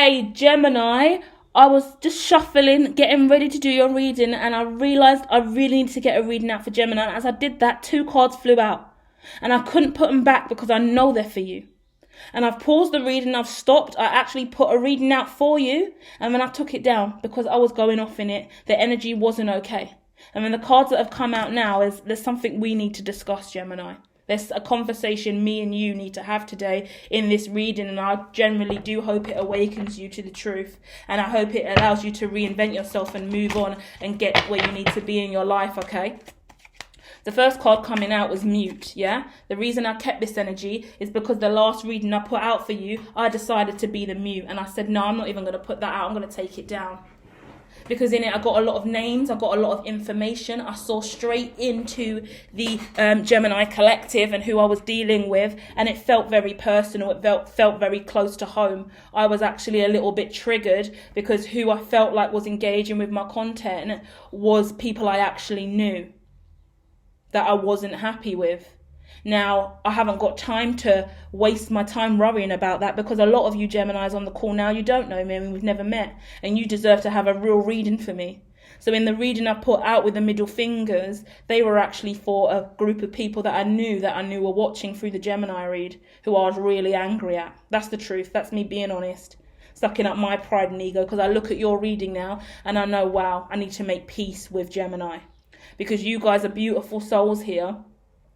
Okay, Gemini, I was just shuffling, getting ready to do your reading, and I realised I really need to get a reading out for Gemini. And as I did that, 2 cards flew out. And I couldn't put them back because I know they're for you. And I've paused the reading, I've stopped, I actually put a reading out for you, and then I took it down because I was going off in it. The energy wasn't okay. And then the cards that have come out now is there's something we need to discuss, Gemini. There's a conversation me and you need to have today in this reading, and I generally do hope it awakens you to the truth, and I hope it allows you to reinvent yourself and move on and get where you need to be in your life, okay? The first card coming out was mute, yeah? The reason I kept this energy is because the last reading I put out for you, I decided to be the mute, and I said, no, I'm not even going to put that out, I'm going to take it down. Because in it I got a lot of names, I got a lot of information. I saw straight into the Gemini collective and who I was dealing with, and it felt very personal, it felt very close to home. I was actually a little bit triggered because who I felt like was engaging with my content was people I actually knew that I wasn't happy with. Now, I haven't got time to waste my time worrying about that because a lot of you Geminis on the call now, you don't know me and we've never met, and you deserve to have a real reading for me. So in the reading I put out with the middle fingers, they were actually for a group of people that I knew were watching through the Gemini read, who I was really angry at. That's the truth. That's me being honest. Sucking up my pride and ego, because I look at your reading now and I know, wow, I need to make peace with Gemini. Because you guys are beautiful souls here.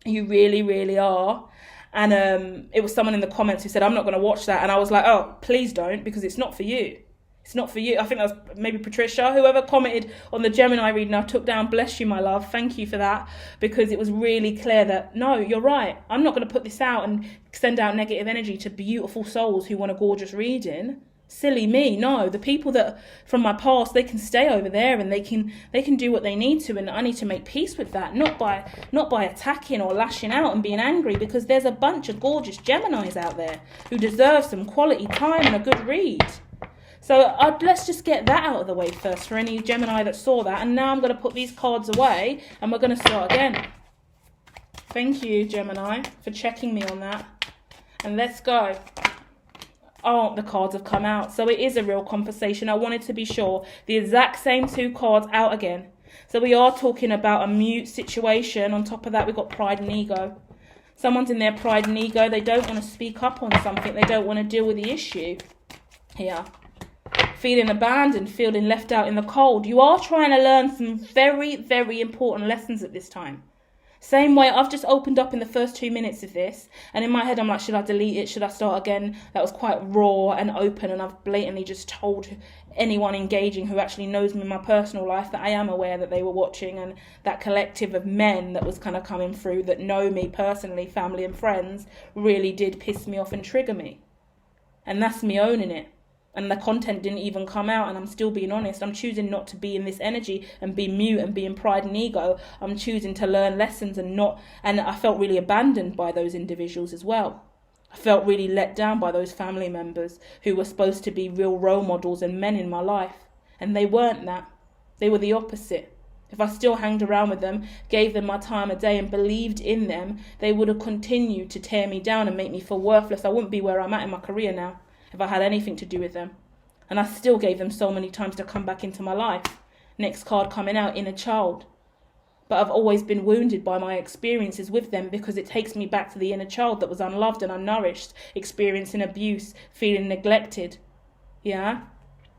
You really, really are. And it was someone in the comments who said, I'm not going to watch that. And I was like, oh, please don't, because it's not for you. It's not for you. I think that was maybe Patricia, whoever commented on the Gemini reading I took down. Bless you, my love. Thank you for that. Because it was really clear that, no, you're right. I'm not going to put this out and send out negative energy to beautiful souls who want a gorgeous reading. Silly me. No, the people that from my past, they can stay over there and they can do what they need to, and I need to make peace with that, not by attacking or lashing out and being angry, because there's a bunch of gorgeous Geminis out there who deserve some quality time and a good read. So let's just get that out of the way first for any Gemini that saw that. And now I'm going to put these cards away and we're going to start again. Thank you, Gemini, for checking me on that. And let's go. Oh, the cards have come out. So it is a real conversation. I wanted to be sure. The exact same 2 cards out again. So we are talking about a mute situation. On top of that, we've got pride and ego. Someone's in their pride and ego. They don't want to speak up on something. They don't want to deal with the issue here. Feeling abandoned, feeling left out in the cold. You are trying to learn some very, very important lessons at this time. Same way, I've just opened up in the first 2 minutes of this, and in my head I'm like, should I delete it? Should I start again? That was quite raw and open, and I've blatantly just told anyone engaging who actually knows me in my personal life that I am aware that they were watching, and that collective of men that was kind of coming through that know me personally, family and friends, really did piss me off and trigger me. And that's me owning it. And the content didn't even come out, and I'm still being honest. I'm choosing not to be in this energy and be mute and be in pride and ego. I'm choosing to learn lessons and I felt really abandoned by those individuals as well. I felt really let down by those family members who were supposed to be real role models and men in my life. And they weren't that. They were the opposite. If I still hanged around with them, gave them my time of day and believed in them, they would have continued to tear me down and make me feel worthless. I wouldn't be where I'm at in my career now if I had anything to do with them. And I still gave them so many times to come back into my life. Next card coming out, inner child. But I've always been wounded by my experiences with them, because it takes me back to the inner child that was unloved and unnourished, experiencing abuse, feeling neglected. Yeah?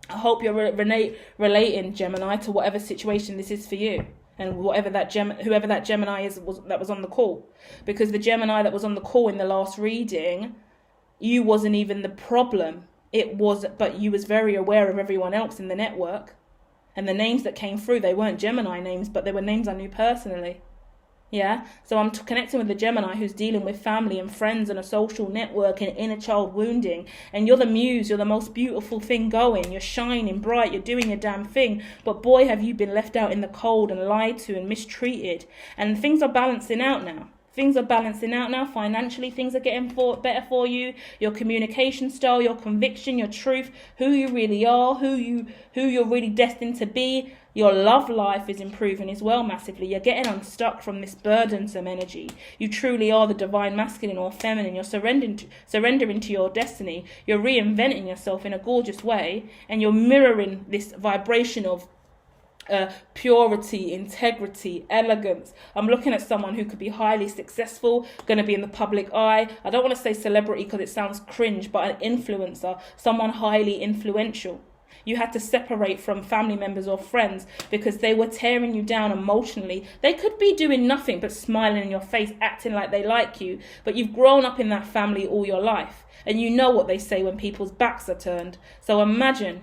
I hope you're relating, Gemini, to whatever situation this is for you. And whoever that Gemini is that was on the call. Because the Gemini that was on the call in the last reading, you wasn't even the problem. But you was very aware of everyone else in the network. And the names that came through, they weren't Gemini names, but they were names I knew personally. Yeah? So I'm connecting with the Gemini who's dealing with family and friends and a social network and inner child wounding. And you're the muse, you're the most beautiful thing going. You're shining bright, you're doing your damn thing. But boy, have you been left out in the cold and lied to and mistreated. And things are balancing out now. Things are balancing out now. Financially, things are getting better for you. Your communication style, your conviction, your truth, who you really are, who you're really destined to be. Your love life is improving as well massively. You're getting unstuck from this burdensome energy. You truly are the divine masculine or feminine. You're surrendering to your destiny. You're reinventing yourself in a gorgeous way, and you're mirroring this vibration of purity, integrity, elegance. I'm looking at someone who could be highly successful, going to be in the public eye. I don't want to say celebrity because it sounds cringe, but an influencer, someone highly influential. You had to separate from family members or friends because they were tearing you down emotionally. They could be doing nothing but smiling in your face, acting like they like you, but you've grown up in that family all your life, and you know what they say when people's backs are turned. So imagine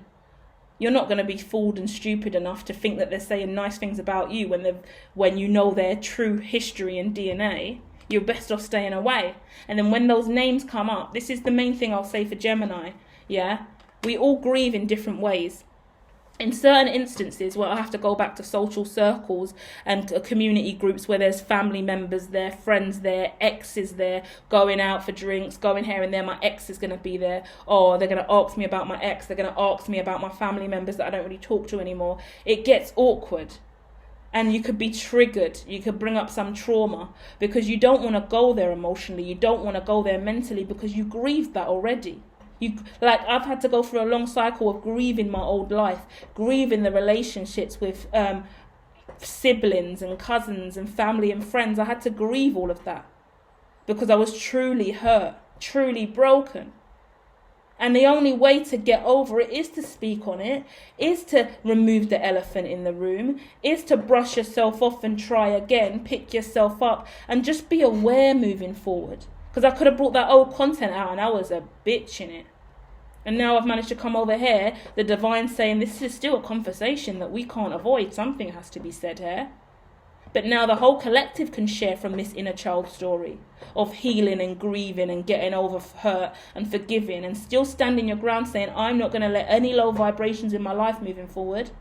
you're not going to be fooled and stupid enough to think that they're saying nice things about you when you know their true history and DNA. You're best off staying away. And then when those names come up, this is the main thing I'll say for Gemini, yeah? We all grieve in different ways. In certain instances where I have to go back to social circles and community groups where there's family members there, friends there, exes there, going out for drinks, going here and there, my ex is going to be there, or they're going to ask me about my ex, they're going to ask me about my family members that I don't really talk to anymore. It gets awkward. And you could be triggered. You could bring up some trauma because you don't want to go there emotionally. You don't want to go there mentally because you grieved that already. I've had to go through a long cycle of grieving my old life, grieving the relationships with siblings and cousins and family and friends. I had to grieve all of that because I was truly hurt, truly broken. And the only way to get over it is to speak on it, is to remove the elephant in the room, is to brush yourself off and try again, pick yourself up and just be aware moving forward. Because I could have brought that old content out and I was a bitch in it. And now I've managed to come over here, the divine saying this is still a conversation that we can't avoid. Something has to be said here. But now the whole collective can share from this inner child story of healing and grieving and getting over hurt and forgiving and still standing your ground saying, I'm not going to let any low vibrations in my life moving forward.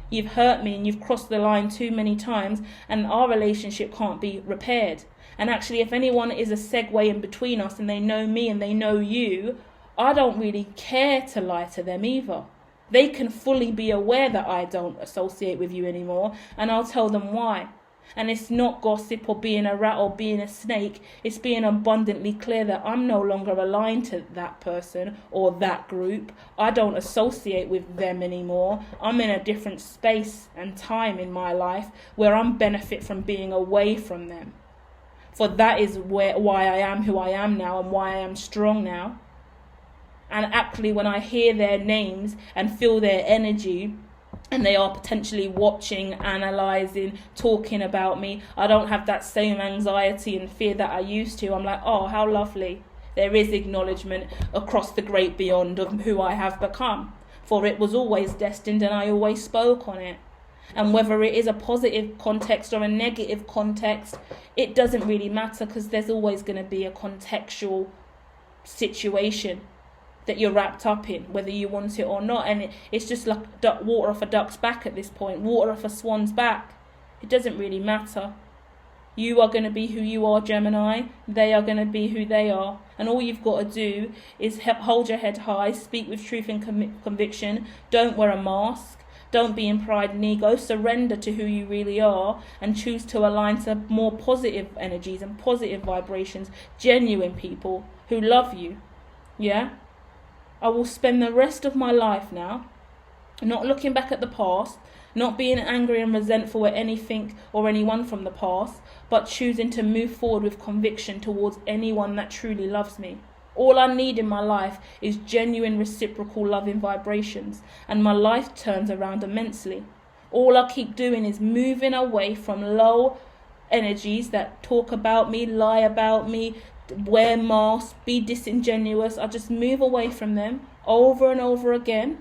You've hurt me and you've crossed the line too many times and our relationship can't be repaired. And actually, if anyone is a segue in between us and they know me and they know you, I don't really care to lie to them either. They can fully be aware that I don't associate with you anymore, and I'll tell them why. And it's not gossip or being a rat or being a snake. It's being abundantly clear that I'm no longer aligned to that person or that group. I don't associate with them anymore. I'm in a different space and time in my life where I'm benefit from being away from them. For that is why I am who I am now and why I am strong now. And actually when I hear their names and feel their energy and they are potentially watching, analysing, talking about me, I don't have that same anxiety and fear that I used to. I'm like, oh, how lovely. There is acknowledgement across the great beyond of who I have become. For it was always destined and I always spoke on it. And whether it is a positive context or a negative context, it doesn't really matter because there's always going to be a contextual situation that you're wrapped up in, whether you want it or not. And it's just like water off a duck's back at this point, water off a swan's back. It doesn't really matter. You are going to be who you are, Gemini. They are going to be who they are. And all you've got to do is hold your head high, speak with truth and conviction. Don't wear a mask. Don't be in pride and ego. Surrender to who you really are and choose to align to more positive energies and positive vibrations, genuine people who love you. Yeah? I will spend the rest of my life now not looking back at the past, not being angry and resentful at anything or anyone from the past, but choosing to move forward with conviction towards anyone that truly loves me. All I need in my life is genuine reciprocal loving vibrations, and my life turns around immensely. All I keep doing is moving away from low energies that talk about me, lie about me, wear masks, be disingenuous. I just move away from them over and over again.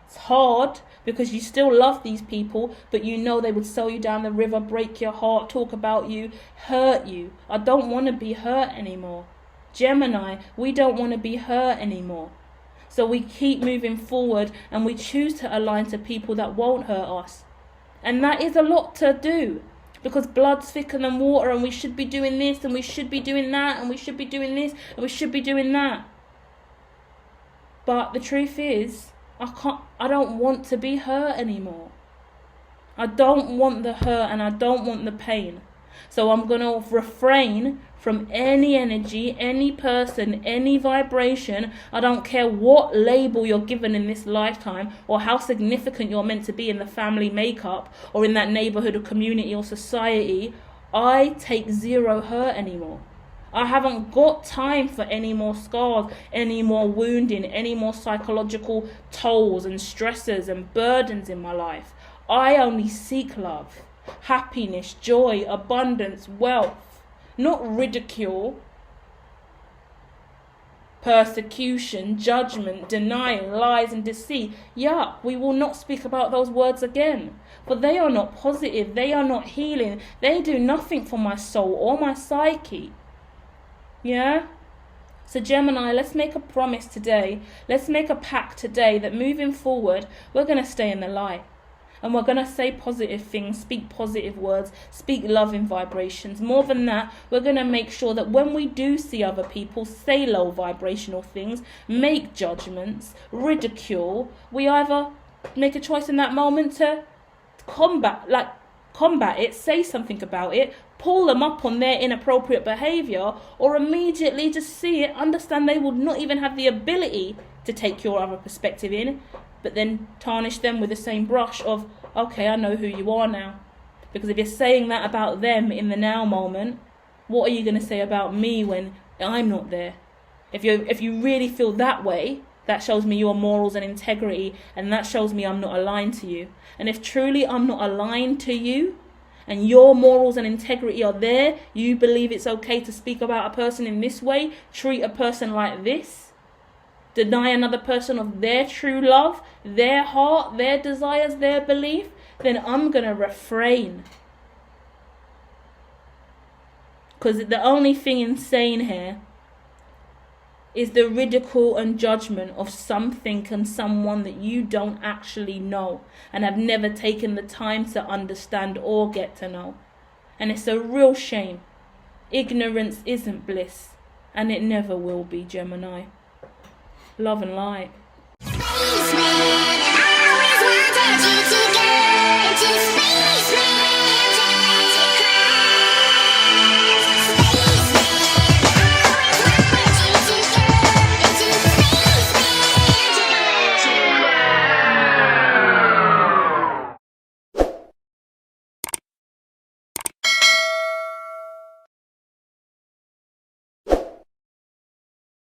It's hard because you still love these people, but you know they would sell you down the river, break your heart, talk about you, hurt you. I don't want to be hurt anymore. Gemini, we don't want to be hurt anymore. So we keep moving forward and we choose to align to people that won't hurt us. And that is a lot to do. Because blood's thicker than water, and we should be doing this, and we should be doing that, and we should be doing this, and we should be doing that. But the truth is, I don't want to be hurt anymore. I don't want the hurt, and I don't want the pain. So I'm going to refrain from any energy, any person, any vibration. I don't care what label you're given in this lifetime, or how significant you're meant to be in the family makeup, or in that neighborhood or community or society. I take zero hurt anymore. I haven't got time for any more scars, any more wounding, any more psychological tolls and stresses and burdens in my life. I only seek love, happiness, joy, abundance, wealth, not ridicule, persecution, judgment, denial, lies and deceit. Yuck, we will not speak about those words again, for they are not positive, they are not healing, they do nothing for my soul or my psyche. Yeah? So Gemini, let's make a promise today, let's make a pact today that moving forward, we're going to stay in the light. And we're going to say positive things, speak positive words, speak loving vibrations. More than that, we're going to make sure that when we do see other people say low vibrational things, make judgments, ridicule, we either make a choice in that moment to combat it, say something about it, pull them up on their inappropriate behaviour, or immediately just see it, understand they would not even have the ability to take your other perspective in, but then tarnish them with the same brush of, okay, I know who you are now. Because if you're saying that about them in the now moment, what are you going to say about me when I'm not there? If you really feel that way, that shows me your morals and integrity, and that shows me I'm not aligned to you. And if truly I'm not aligned to you, and your morals and integrity are there, you believe it's okay to speak about a person in this way, treat a person like this, deny another person of their true love, their heart, their desires, their belief, then I'm going to refrain. Because the only thing insane here is the ridicule and judgment of something and someone that you don't actually know and have never taken the time to understand or get to know. And it's a real shame. Ignorance isn't bliss, and it never will be, Gemini. Love and light. Spaceman, I always wanted you to